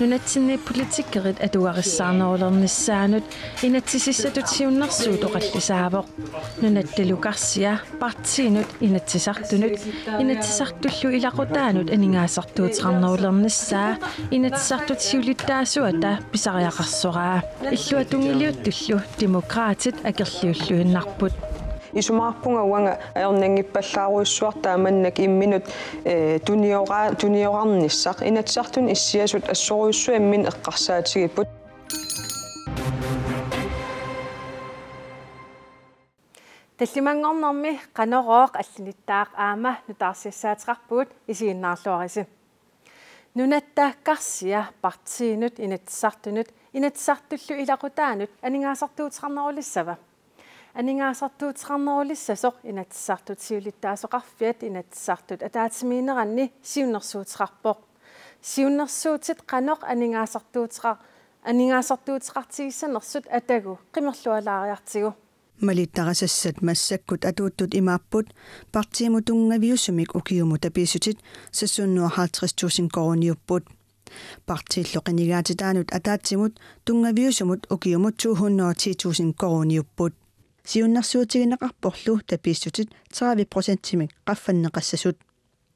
Nunatsinni politikkerit atuarissaarnerulernissaanut inatsisissatut siunnersuut oqallisaavoq. Nunattilukarsia partiinut inatsisartunut inatsisartullu ilaqutaanut aningaasartuuteqarnerulernissaa inatsisartut siulittaasuata pisariaqarsoraa. Illuatungiliuttullu demokraatit akerliulluinnarput. Isumarpunga wanga aornangippallaaruissuartaa mannak imminut tunioqarnissaq inatsartun issiasut assoruissuammin eqqarsaatigiput. Tallimangornermi qanorooq allinittaaq aama nutaarsiassaateqarpuut isiinnaarluarisi. Nunattaakkarsia partiinut inatsartunut inatsartullu ilaqutaanut aningaasartuuteqarnerulissava. Aningaasartuuteqarnerulissasoq inatsartut siulittaasoqarfiat inatsartut ataatimiineranni siunnersuuteqarpoq. Siunnersuutit qanoq aningaasartuuteqartigissanersut atagu qimerlualaariartigu. Malittarasassat massakkut atuuttut imaapput partiimutungaviussumik ukiumut apiisutit sassuunnuarhaltristussin koruniupput. Partiilloqinigaatitaanut ataatsimut tungaviussumut ukiumut 210,000 koruniupput. Siunnersuutiginneqarporlu tapiissutit 30%-imik qaffanneqassasut.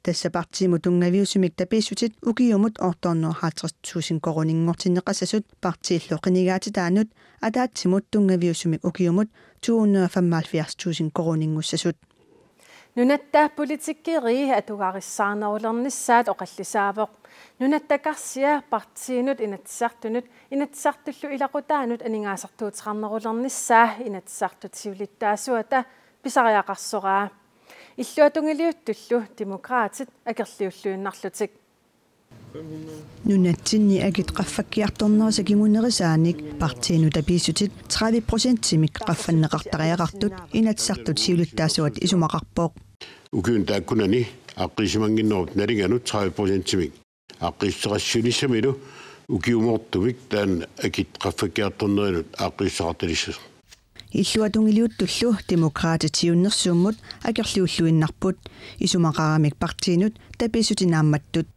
Tassa partiimutungaviussumik tapiissutit ukiumut 850,000 koruninngortinneqassasut partiilloqinigaatitaanut ataatsimut tungaviussumik ukiumut 275,000 koruningussasut. Nunattaa politikkeri atugarissaarnerulernissaat oqallisaavoq. Nunattakarsia partiinut inatsartullu ilaqutaanut aningaasartuuteqarnerulernissaa inatsartut siulittaasuata pisariaqarsoraa. Illuatungiliuttullu demokraatit akerliulluinnarlutik. Nunatsinni agit qaffakkiartornerisakimунерисааник partiinut apiissutit 30%-imik qaffanneqartariaqartut inatsartut siulittaasuat isumaqarpooq. Ukyun taakkunani aqqiisimanginnerut nalinganut 30%-imik aqqiissaqassунissамилу ukiumortumik taan agit qaffakkiartornerinut aqqiissaqartalissas. Illuatungiliuttullu demokraatit siunnersuummut akerliulluinnarput isumaqaramik partiinut tapiissutinaammattut.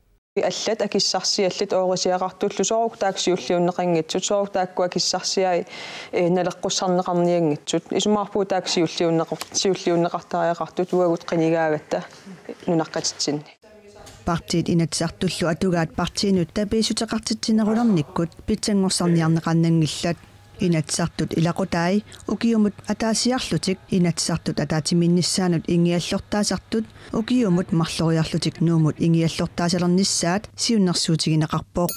Аллат акиссарсиаллит оорисиақартуллу соорук тааксиуллиуннеқангитсут соорук таакку акиссарсиаи налеққуссарнеқарниангитсут исумаарпуу тааксиуллиуннеқартариақартут уагут қинигаагатта нунаққатитсинни. Partiit inatsartullu atugaat partiinut tapiissutеқартитсинерулерниккут питсангорсарниарнеқарнангилlat inatsartut ilaqutaai ukiumut ataasiarlutik inatsartut ataatiminnissaanut ingiallortaasartut ukiumut marloriarlutik nuumut ingiallortaasalernissaat siunnersuutigineqarpooq.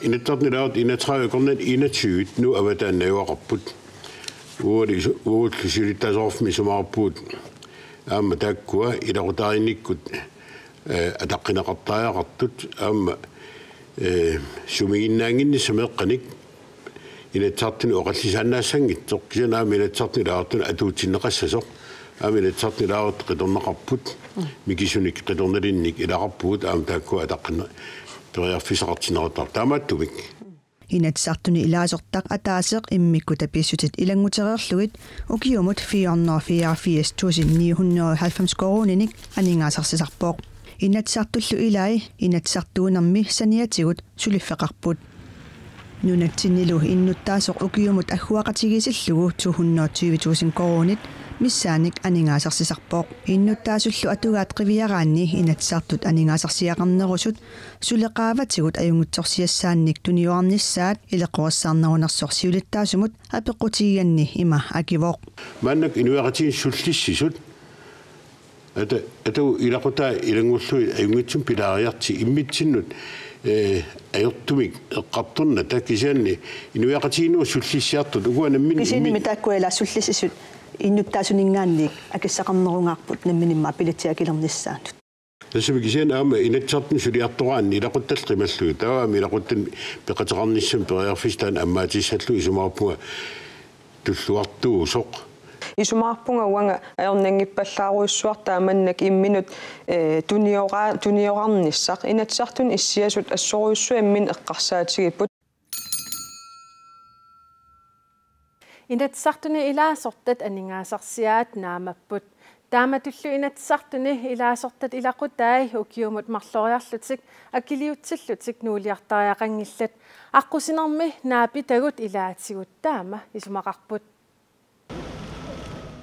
Inatsartnilaut inatraavikornat 21 nu avataannajuaqarput uullusilitaasorfmi sumaarpuut aamma taakkua ilaqutaariinnikkut ataqqinaqartaajaqartut aamma sumiginnaanginnissameeqqanik inatsartini oqallisaannaassangitsoq kisanaami inatsartnilaartun atuutsinneqassasoq aami inatsartnilaarut qitorneqarput mikisunik qitornalinnik ilaqarpuut aam taakkua ataqqina periarfisaqartinerutar taamaattumik inatsartuni ilaasortaq ataaseq immikku tapiissutit ilangutereerlugit ukiumut 484,990 koruninik aningaasarсисарпооq inatsartullu ilai inatsartuunermi saniatigut suliffeqarput. Nunatsinnilu innuttaasoq ukiumut agguaqatigisillugu 220,000 korunit missaanik aningaasarсисарпооq innuttaasullu atugaat qiviaraanni inatsartut aningaasarsiaqarnerusut suleqaavatigut ajungutsorsiassaannik tunioarnissaat ileqorassarnerunersoq siulittaasumut apeqqutigianni ima akivoq mannak inuaqatiin sullissisut atu ilaqutaa ilangullu ajungitsum pilaariarti immitsinnut ajortumik eqqartorna takisianni inuaqatiinuu sullissiartut uguanammin kisinimi taakkuila sullissisut innuttaasuningaanniik akissaqarnerungaarput namminimma pilitiakilernissaanut tasumikisian aama inatsartni suliartoraanni ilaquttal qimallugu tawaami ilaquttan peqateqarnissam periarfistaan ammaatissalluu isumaarpunga tulluartuu soq isumarpunga wanga aornangippallaaruissuartaa mannak imminut tunioqarnissaq inatsartun issiasut assoruissuammin eqqarsaatigiput. Inatsartuni ilaasortat aningaasarsiaat naamapput тааматуллу инатсартуни илаасортат илақутаи укиумут марлориарлутик акилиутсиллутик нуулиартариақангиллат аққусинерми наапитагут илаатсигут таама исумақарпут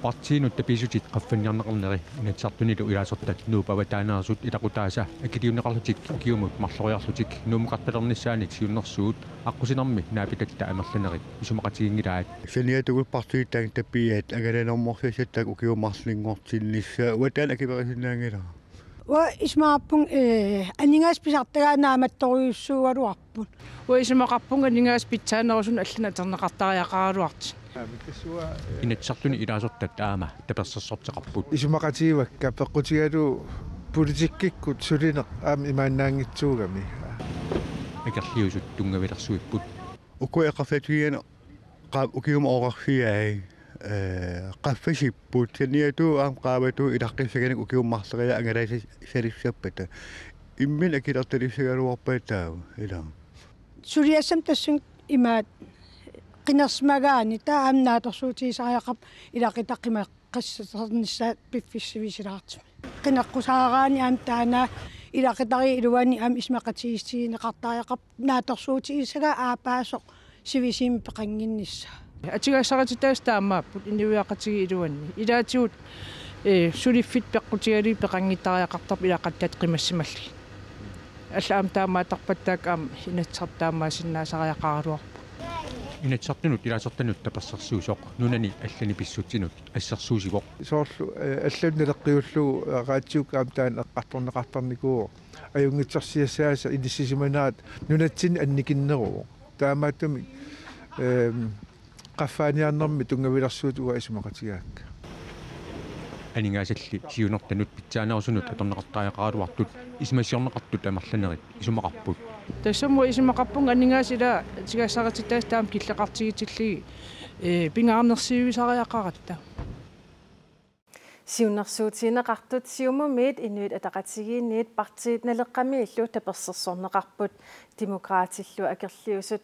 партиинут таписутит qaffannjarneqarneri inatsartunilu ilaasорtат nuupavataanерсут илақутааса акилиунеқарлутик укиумут марлориарлутик нуумеқарталернissaанит сиуннэрсуут аққусинерми наапитатта амерланери исумақатигингилаат саниатугул партииттаан таппиаат агаланорморсисаттак укиуммарлингортиннisса уатаан акиперисиннаангила wa ismaapung aningas pisartagaanaamattaruissuugaluarput wa ismaqarpunga aningas pitsaanerusun allanaterneqartariaqaaruart inatsartuni ilaasortat taama tapersersorteqarput isumaqatiivakka peqqutigalu politikkikut sulineq aam imaannaangitsuugami akerliusut tungavilersuipput ukueqarfatuiana qaap ukiuma oqarfiai qaffasipput saniatu aam qaavatu ilaqqissaganik ukiummarleria angalaisa salissappat immin akilertalisagaluarpaataagu ila suriassam tassun imaat qinersmagaani taa aamnaatorsuutiisariaqap ilaqitaqima qassarnissaat piffissivisilaartumi qineqqusaaраани aam taana ilaqitari iluani aam ismaqatiissiineqartariaqap naatorsuutiissaga aapaasoq sivisiim peqanginnissa атигассаратитаас таамааппут иниуиақатиги илуанни илаатигут сулиффит пеққутигали пеқангиттариақартарп илақаттаат қимассималли аллаам таамаатарпаттаак аам инатсартаамаасиннаасариақаралуарпу inatsartunut ilaasортанут таперсерсуусоқ нунани аллани писсутсинут ассерсуусивоқ соорлу аллуннелеққиуллу раатиук аам таан эққарторнеқартарникуу аюнгитсерсиассааса иниссисиманаат нунатсин анникиннеруу таамааттуми qaffaniarnermi tungavиlersuut uga isumaqatigaakka анингаасалли сиунертанут питсаанаерсунут аторнеқартариақаралуартут исмассиорнеқартут амерланерит исумақарпут тассамуа исумақарпунга анингаасила тигассаратитаас таам киллеқартигитиллиги пингаарнерсиуисариақаратта сиуннэрсуутинеқартут сиумумиит инуит атақатигиинниит партиит налеққами иллу таперсерсорнеқарпут демократиллу акерлиусут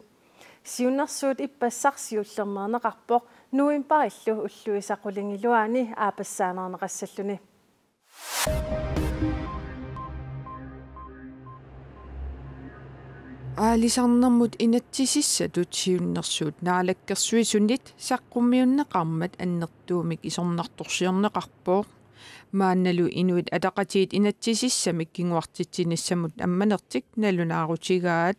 сиуннэрсуут иппассарсиуллермернеқарпоқ нуимпариллу уллуисақулингилуани аапассаанернеқассаллуни аалисарнэрмут инатсисиссатут сиуннэрсуут наалаккерсуисунит саққуммиуннеқармат аннертуумик исорнарторсиорнеқарпоқ маанналу инуит атақатиит инатсисиссамик кингуартитсинассамут амманертик налунаарутигаат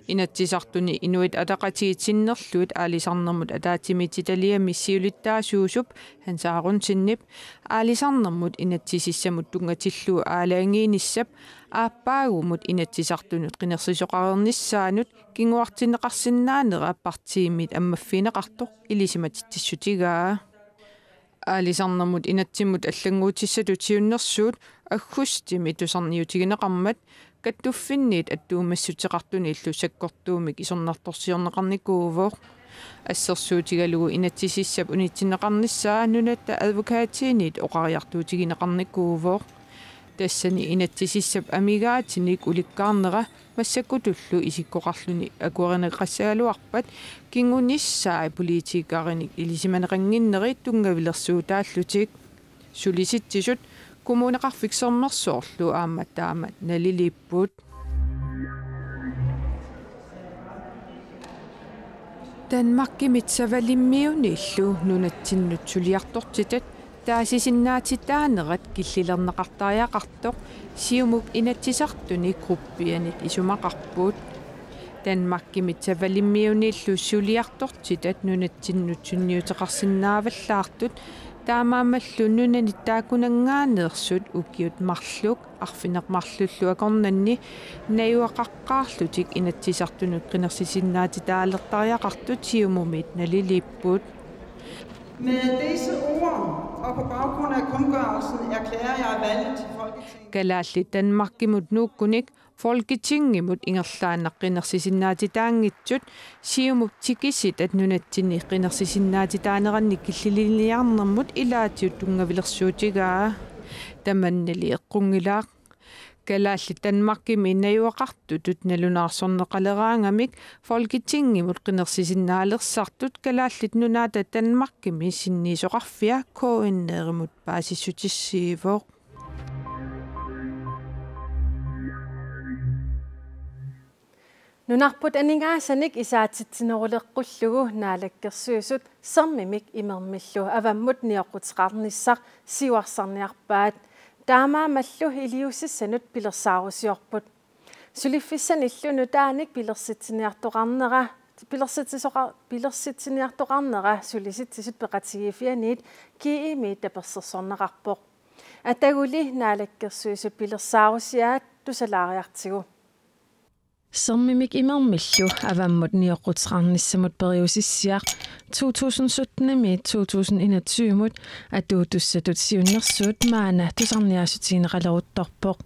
инатсисартуни инуит атақатигитсиннерлуут аалисарнэрмут атаатимититалиа миссиулиттаасуусуп хансаарунсиннип аалисарнэрмут инатсисиссамут тунгатиллуу аалаангииниссап ааппаагумут инатсисартунут қинерсисоқарерниссаанут кингуартинеқарсинаанера партиимит аммаффинеқартоқ илисиматиттиссутигаа аалисарнэрмут инатсиммут аллангуутиссатут сиуннэрсуут аггустими тусарниутигинеқармат каттуффинниит аттуумассутеқартуни иллу саккортуумик исорнарторсиорнеқарникуувоо ассерсуутигалугу инатсисиссап унитсинеқарниссаа нунатта адвокаатиинит оқариартуутигинеқарникуувоо тассани инатсисиссап амигаатиник уликкаарнера массакутуллу исиккоқарлуни акуаринеқассагалуарпат кингуниссаа политикаариник илисиманеқангиннери тунгавилерсуутааллутик сулиситсисут kommuneqarfiksermersuorlu aammataama nalilipput Danmarkimit savalimmiunillu nunattinnut suliartortitat taasisinnaatitaanerat killilernaqartariaqartoq siumup inatsisartuni gruppianit isumaqarpuut Danmarkimit savalimmiunillu suliartortitat nunattinnut sunniuteqarsinnaavallaartut таамаамаллу нунани таакунангааneersut укиут марлук арфинеқмарлуллу акорнанни наюақаққаарлутик инатсисартунут қинерсисиннаати таалертариақартут сиумумит налилиппут Med disse ord og på baggrund af kundgørelsen erklærer jeg valget til Folketinget. Kalaalli Danmarkimut nuukkunik Folketingimut ingerlaanaqqinersisinnaati taangitsut siumup tikisit at nunatsinni qinersisinnaati taaneranni killiliniarnermut ilaatiut tungavilersuutigaa tamannali eqqungilaaq Kalaalli Danmarkimi innayuaqartutut nalunаарsorneqaleraangamik Folketingimut qinersisinnaalersartut kalaallit nunaata Danmarkimi sinniisoqarfia KN'erimut paasissutissiivooq. Nunarput aningaassanik isaatitsineruleqqullugu naalakkersuusut sermimik imermillu avammut nioqqutiqarnissaq siuarsarniarpaat taamaa mallu iliussissanut pilersaarusiorput suliffissan illunu taanik pilersitsiniartoqarnera sulisitsisut peqatigifianiit kiimiit tapersersorneqarpoq ataguli naalakkersuusut pilersaarusiaat tusalaariartigu Sermimik imermillu avammut nioqqutiqarnissamut periusissiaq 2017-2021 atuutussatut siunnersuut maana tusarniaasutiineqaleruttorpoq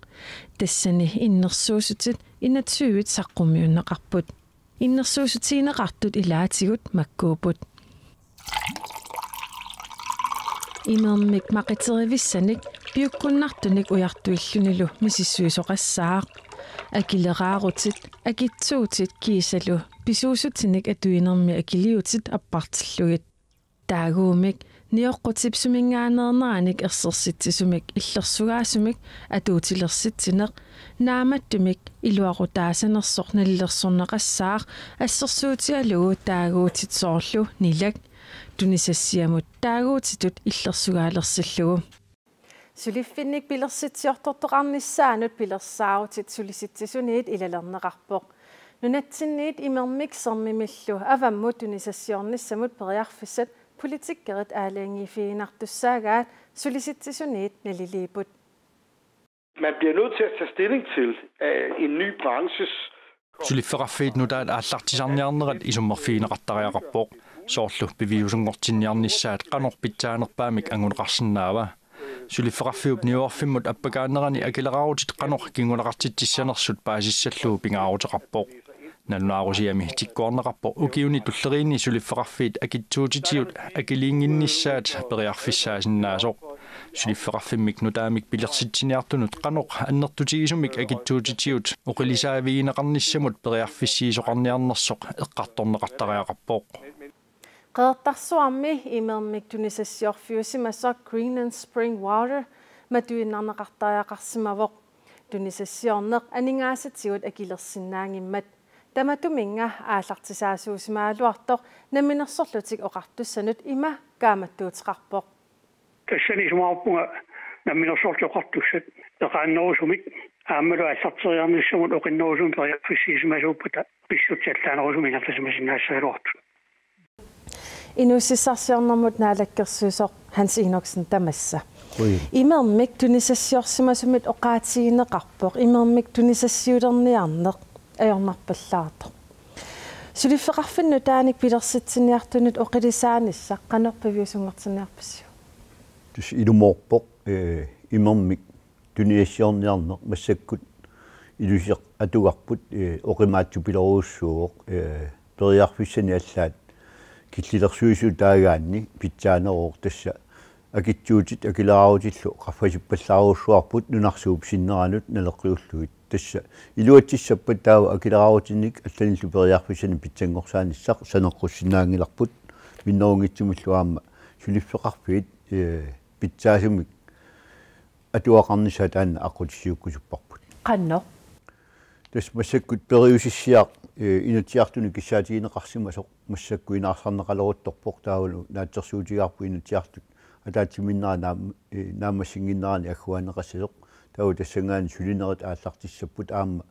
tassani innersuusutit inatsuuit saqqummiunneqarput innersuusutiineqartut ilaatigut makkuuput imermik maqiterivissaniq piukkunnartunik ujartuillunilu misissuisoqassaaq akilerarutit akitsuutit kiisalu pisuusutinik atuinermi akiliutit appartillugit taaguumik nioqqutipsumingaanerneraanik ersersitisumik illersugaasumik atuutilersitsineq naamattumik iluaqutaasanersoq nalillersorneqassaaq assersuutialugu taaguutitsoorlu nilak tunisassiamut taaguutitut illersugaalerssallugu Suliffinnik pilersitsiortortoqarnissaanut pilersaarutit sulisitsisuniit ilalerneqarpoq nunatsinniit imermik sermimillu avammut tunisassiornissamut periarfissat politikkerit aalaangifiinartussaagaat sulisitsisuniit naliliiput. Man bliver nødt til at tage stilling til en ny branches Sulifferaffiit nutaat aallartisarniarnerat isummerfiineqartariaqarpoq soorlu piviusungortinniarnissaat qanorpitsaanerpaamik anguneqarsinnaava Sulifferaffiup niuarfimmut appakaanerani akilerarutit qanor kingulaqartittissanersut paasissalluu pingaaruteqarpoq nalunaarusiami tikkuarneqarpoq ukiuni tulleriini sulifferaffiit akitsuutitiut akiliinginnissaat periarfissaasinnaasooq sulifferaffimmik nutaamik pilersitsiniartunut qanoq annertutigisumik akitsuutitiut uqilisaaviineqarnissamut periarfissiisoqarniarnersoq eqqartorneqartariaqarpoq Qeertarsuarmi imermik tunisassiorfiusimassoq Greenland Spring Water matuinarneqartariaqarsimavoq tunisassiorneq aningaasatigut akilersinnaangimmat tamatuminga aallartisaasuusimaaluartoq naminersorlutik oqartussanut ima kaamattuutiqarpoq tassani sumaarpunga naminersorluqartussat eqaannerusumik aammalu аллартириарнissamут oqinnerusum periarfissiisimasuuppata pissutsaallaanerusum Inusissarsiornermut naalakkersuusoq Hans Enoksen tamassa imermik tunisassiorsimasumit oqaatigineqarpoq imermik tunisassiulerniarneq ajornarpallaartoq sulifferarfinnu taanik pilersitsiniartunut oqilisaanissa qanorpiviusungertiniarpassiu tus ilumorpoq imermik tunisassiorniarneq massakkut ilusiaq atugarput oqimaattupileruussuuq periarfissani allaat killillersuisu taagaanni pitsaaneroq tassa akitsuutit akilerarutillu qaffasippallaaruussuarput nunarsuup sinneranut naleqqiulluit tassa iluatissappat taawa akilerarutinnik allanillu periarfissani pitsangorsaanissaq saneqqussinnaangilarput minnerungitsumilluaamma sulifferqarfiit pitsaasumik atuaqarnissa taanna aqutissiukkusupparput qanno tas massakkut periusissiaq inutiartuni kissaatigineqarsimasoq массакку инаарсарнеқалерутторпоқ таавалу наатсерсуутигарпу инутиартут атаатсиминнера наамассингиннерани аггуанеқассасоқ таау тассангаани сулинерит ааллартиссаппут аама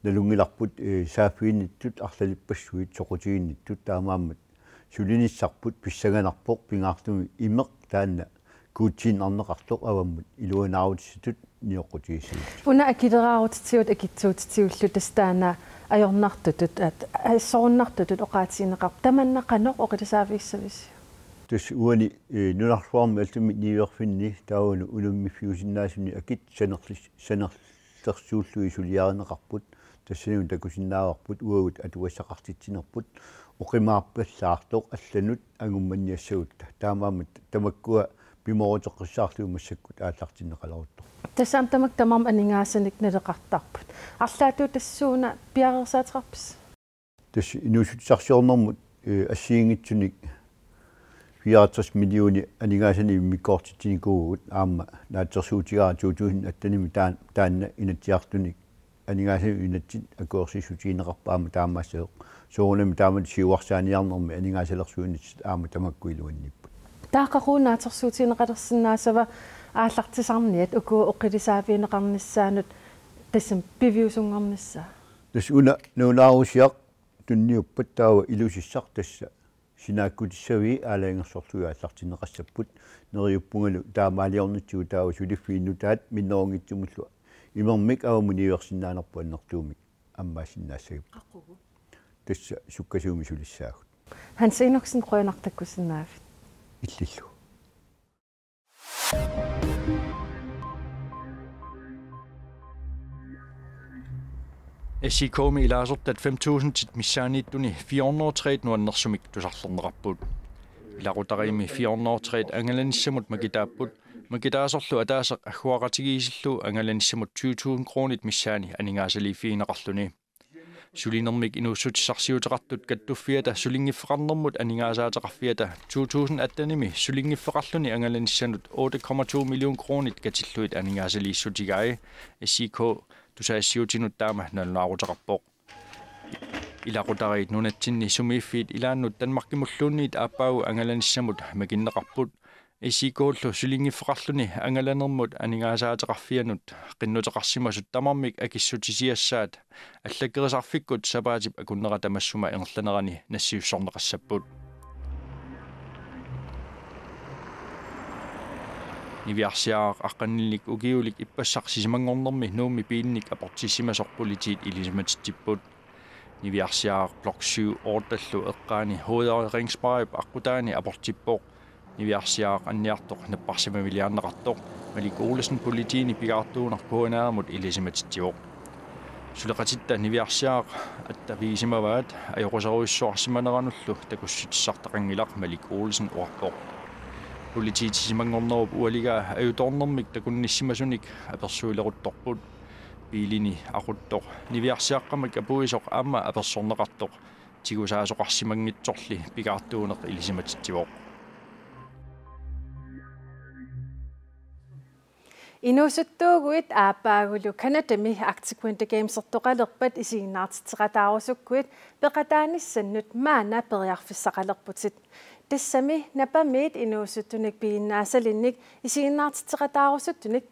налунгиларпут сааффиинниттут арлалиппассуит соқутигинниттут таамааммат сулиниссарпут писсаганарпоқ пингаартуми имеқ таанна куутсииннарнеқартоқ аваммут илуанаарутиссатут ниоққутигиссуут уна акилераарутитсиут акитсуутитсиуллу тастаана ajornartutut at soornartutut oqaatiineqar tamannaqanoq oqilisaavissavisi tus uani nunarsuarmi altumi niuerfinni taawunu ulummifiusinnaasuni akit sanerlersuullui suliarineqarput тассанун такусиннааварпут уагут атуассақартитсинерпут оқимаарпаллаартоқ алланут агумманниассагутта таамаамат тамаккуа пиморутеққиссаарлуу массаккут ааллартиннеқаларутто тассаам тамам анингаасаник налеқартарпут арлаатуу тассууна пиарерсаатерпис тас инуусутсарсиорнэрмут ассиингитсуник 64 миллиони анингаасани миккоортитсиникуугут аама наатсерсуутигаа 2000 аттаними таанна инатсиартуник анингаасани инатсит акуерсисутигинеқарпаама таамаассеэ соонами таамат сиуарсааниарнэрми анингаасалерсуунит аама тамаккуилуанниппут таақақунаатерсуутинеқалерсинаасава ааллартисарниат уку оққилисаавиинеқарниссаанут тассам пивиусунгорниссаа тас уна нуунаарусиақ тунниуппат таава илусиссақ тасса синааккутиссави аалаингерсорлуи ааллартинеқассаппут нериуппунгалу таамаалиорнитсугу таава сулиффииннутаат миннеронгитсумуллу имермик аамуниверсиннаанерпу аннертуумик аммаасиннаассагип тасса суккасууми сулиссаагут хансиноксин қойнартаккусиннаафит иллиллу SIKmi ilaasort 5000 tit missaaniittuni 403 nuannersumik tusarlernerarput ilaqutariimi 403 angalanissamut makitaapput makitaasorlu ataaseq agguaqatigiisillu angalanissamut 20000 kronit missaani aningaasaliifiineqarluni sulinermik inuussutissarsiuteqartut kattuffiata sulingiffeqarnermut aningaasaateqarfiata 2000 attanimi sulingiffeqarluni angalanissanut 8,2 million kronit katilluit aningaasaliissutigai SIK tusaassiutinut taama nalnaaruteqarpoq ilaqutariit nunatsinni sumiiffiit ilaannut tanmarkimulluunniit aappaagu angalanissamut makinneqarput SIK-llu sulingiffeqarluni angalanermut aningaasaateqarfianut qinnuteqarsimasut tamarmik akissutisiassaat allakkerisarfikkut sapaatip akunnera tamassuma ingerlanerani nassiussorneqassaput niviarsiaaq aqqannillik ukiulik ippassaqsisimangornermi nuummi piinnik aportissimasorpolitiit ilismatittipput niviarsiaaq blok 7 ortallu eqqaani hovederingsparip aqqutaani aportippoq niviarsiaaq anniartoq napparsimamiliarneqartoq Malik Olesen politiini pigaartuuner puanaamut ilismatittivoq suleqatitta niviarsiaaq attaviisimavaat ajoqoseruissuarsimaneranullu takussutissartaqangilaq Malik Olesen orpoq politiitisimanngornerup ualigaa ajutornermik takunnissimasunik apersuileruttorput piilini aquttoq niviarsiaqqamak apuisoq aamma apersorneqartoq tigusaasoqarsimangitsorli pigaartuuneq ilisimatittivoq Inusuttuuguit aapaagulu kanatami Arctic Games-ertoqalerpat isiinnaartitseqataarusukkuit peqataanissannut maana periarfissaqalerputit тассами напамиит инуусуттуник пииннаассалинник isiinnaartitseqataarusuttunik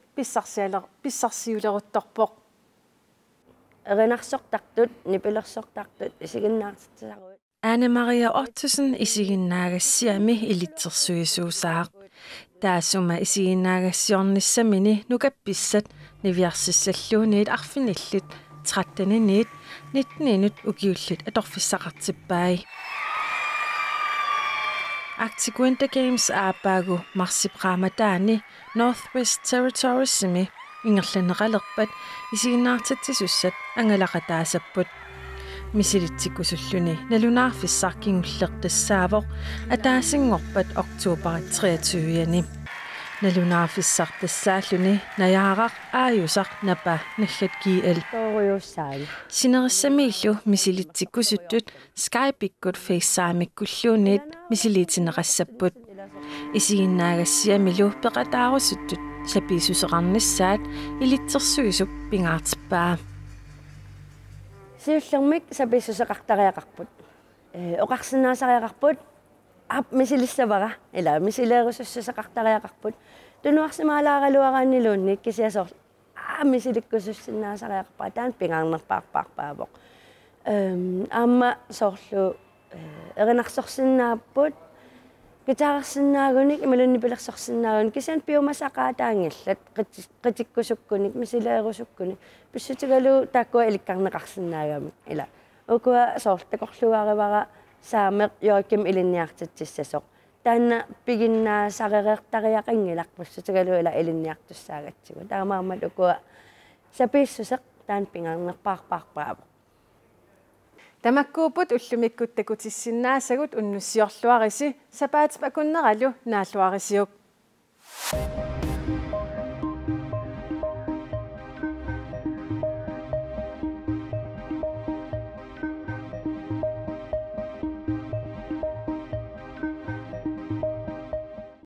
писсарсиулерутторпоқ эринарсортартут нипилерсортартут исигиннаартитсаруит Anne-Maria Ottesen isiginnaaгассиами илитсерсуисуусаақ таасума isiginnaaгассиорнissamini нукапписсат нивиарсиссаллуунит арфиниллит 13-нит 19-нут укиуллит аторфиссақартиппаи Arctic Winter Games aapagu marsipraamataani Northwest Territoriesimi ingerlaneqalerpat isiginnaartatisussat angalaqataasapput misilitsikkusulluni nalunaarfissarkingullertassaavoq ataasingorpat Oktober 23-yani nalunaarfissartassaalluni najaaraq aajusaq napa nallatkiil tooriussaali sinerissamiillu misilitsikkusuttut Skypikkut facesaamikkulluunniit misiliitineqassapput isiginnaagassiamilu peqataarusuttut sapiisuseqarnissaat ilitsersuisuk pingaartippaa siullermik sapiisuseqartariaqarput oqarsinnaasariaqarput ap misilissavara ila misileerususseqartariaqarput tunuarsimaalaaraluaraanniluunnik kisiasor misilikkusussinnaasariaqarpaa taan pingaarnerpaarpaarpaavoq aamma soorlu erinarsorsinnaaput gitaarsinaagunik imalunnipilersorsinnaagun kisian piumasaqaataangillat qitikkusukkunik misileerusukkunik pissutigalu taakkua ilikkarneqarsinnaagami ila ukua soortakorluarivara saameq Joakim ilinniartitsissasoq taanna piginnaasaqereertariaqangilaq pissutigalu ila ilinniartussaaгаtsigu taamaammat ukua sapiissuseq taan pingaarnerpaarpaarpaavoq Tamakkuuput ullumikkuttakutissinnaassagut unnussiorluarisi sapaatip akunneralu naalluarisiuk Thank you.